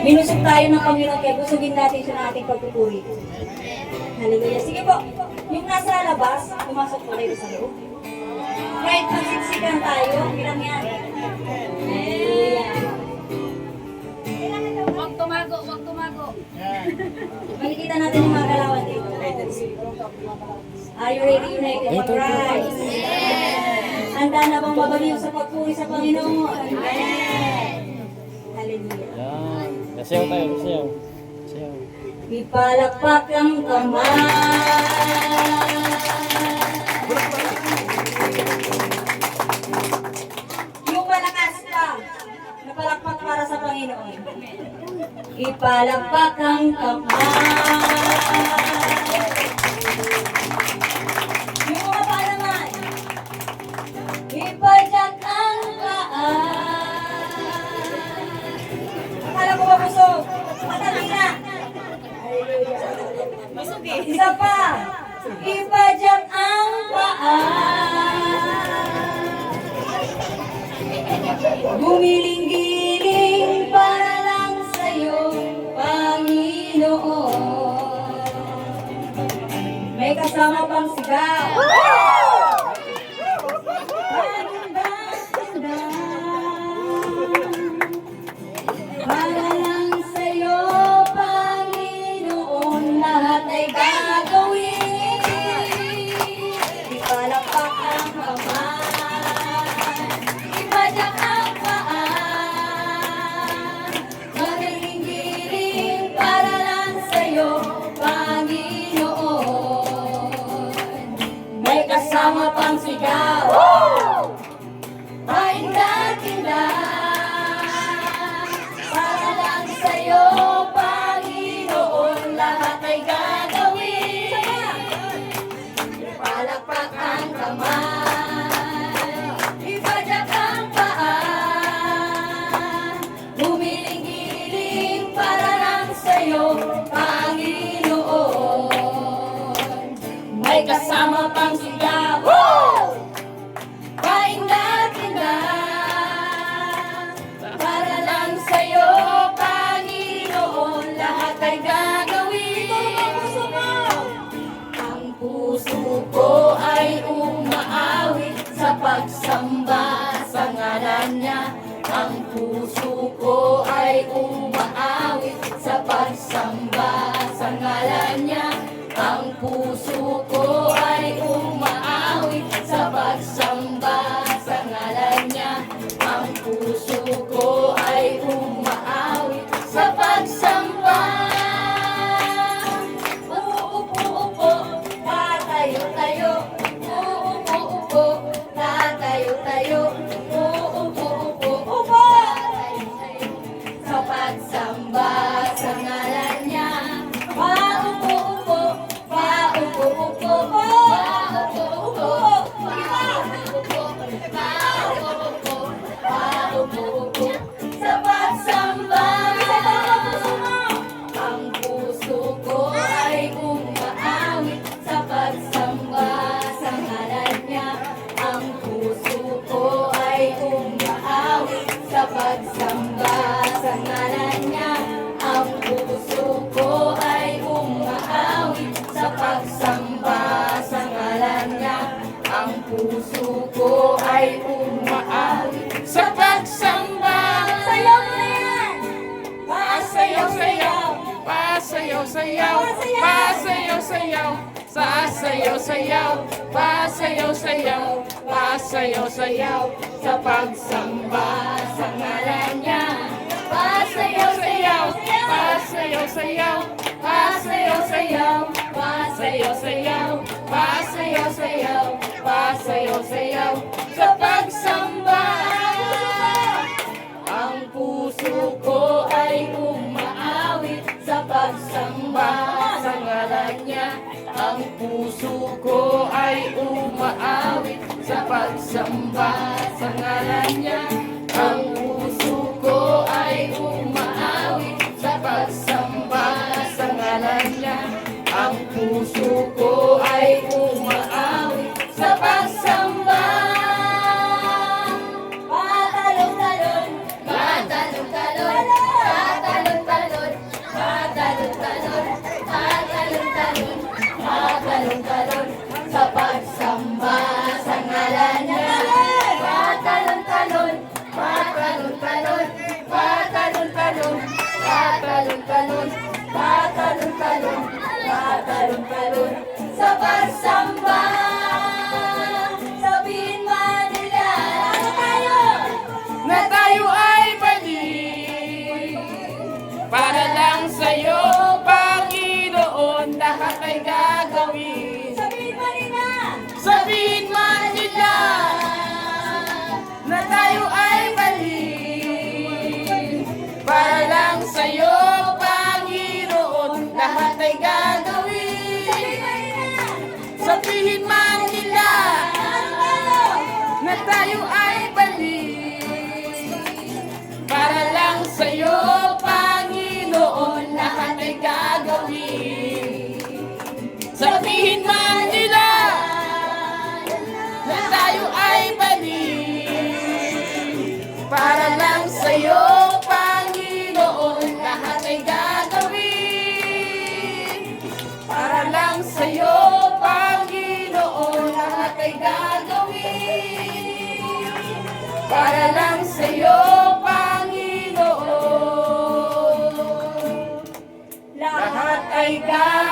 Minusog tayo ng Panginoon kaya busugin natin siya ng ating pagpupuri. Hallelujah. Sige po, yung nasa labas, pumasok po kayo sa loob. Kahit magsiksikan tayo, bilang yan. Hallelujah. Huwag tumago, huwag tumago. Makikita natin yung mga galawan dito. Are you ready, United? Mag-rise. Handa na bang mabaliw sa pagpuri sa Panginoon? Amen. Hallelujah. Yan. Kasayaw tayo, kasayaw. Kasayaw. Ipalakpak ang kamay. Yung malakas pa, napalakpak para sa Panginoon. Ipalakpak ang kamay. Yung mga pa naman, ipadyak ang paa. Akala ko ba busog? Matali na. Isa pa, ipadyak ang paa. Gumiling-giling para lang sa'yo, Panginoon. May kasama pang sigaw. Ganda-ganda. Para lang sa'yo, Panginoon, lahat ay gagawin. Ipalakpak ang kamay, ipadyak ang paa. Magiling-giling para lang sa'yo, Panginoon. May kasama pang sigaw. Painda-tinda. Para lang sa'yo, Panginoon, lahat ay gagawin. Palakpak ang kamay, ipadyak ang paa. Gumiling-giling para lang sa'yo, Panginoon. May kasama pang sigaw. Painda-tinda. Para lang sa'yo, Panginoon, lahat ay gagawin. Ang puso ko ay umaawit sa pagsamba sa ngalan niya. Ang puso ko ay umaawit sa pagsamba sa ngalan niya. Ang puso ko ay umaawit sa pagsamba sa ngalan niya. Ang puso ko ay umaawit sa pagsamba. Uupo-upo, tatayo-tayo. Uupo-upo, tatayo-tayo. Uupo-upo, tatayo-tayo. Sa pagsamba sa ngalan niya. Paupo-upo, paupo-upo, paupo-upo. Paupo-upo, paupo-upo. Sa pagsamba. Ang puso ko ay umaawit sa pagsamba sa ngalan niya. Ang puso ko ay umaawit sa pagsamba sa ngalan niya. Ang puso ko ay umaawit sa pagsamba sa ngalan niya. Ang puso ko ay umaawit sa pagsamba. Sayaw mo na yan! Pasayaw-sayaw, pasayaw-sayaw, pasayaw-sayaw, sasayaw-sayaw, pasayaw-sayaw, pasayaw-sayaw, sa pagsamba sa ngalan niya. Pasayaw-sayaw, pasayaw-sayaw, pasayaw-sayaw, pasayaw-sayaw, pasayaw-sayaw, pasayaw-sayaw, sa pagsamba. Ang puso ko ay umaawit sa pagsamba sa ngalan niya. Ang puso ko ay umaawit sa pagsamba sa ngalan niya. Ang puso ko ay umaawit sa pagsamba sa ngalan niya. Ang puso ko ay umaawit sa pagsamba. Patalon-talon, patalon-talon, patalon-talon. Para lang sa'yo, Panginoon, lahat ay gagawin. Sabihin mo rin na! Sabihin man nila na tayo ay mali. Para lang sa'yo, Panginoon, lahat ay gagawin. Sabihin man nila na tayo ay mali. Para lang sa'yo, Panginoon, lahat ay gagawin. Sabihin man nila na tayo ay mali. Para lang sa'yo, Panginoon, lahat ay gagawin. Para lang sa'yo, Panginoon, lahat ay gagawin. Para lang sa'yo, Panginoon, lahat ay gagawin.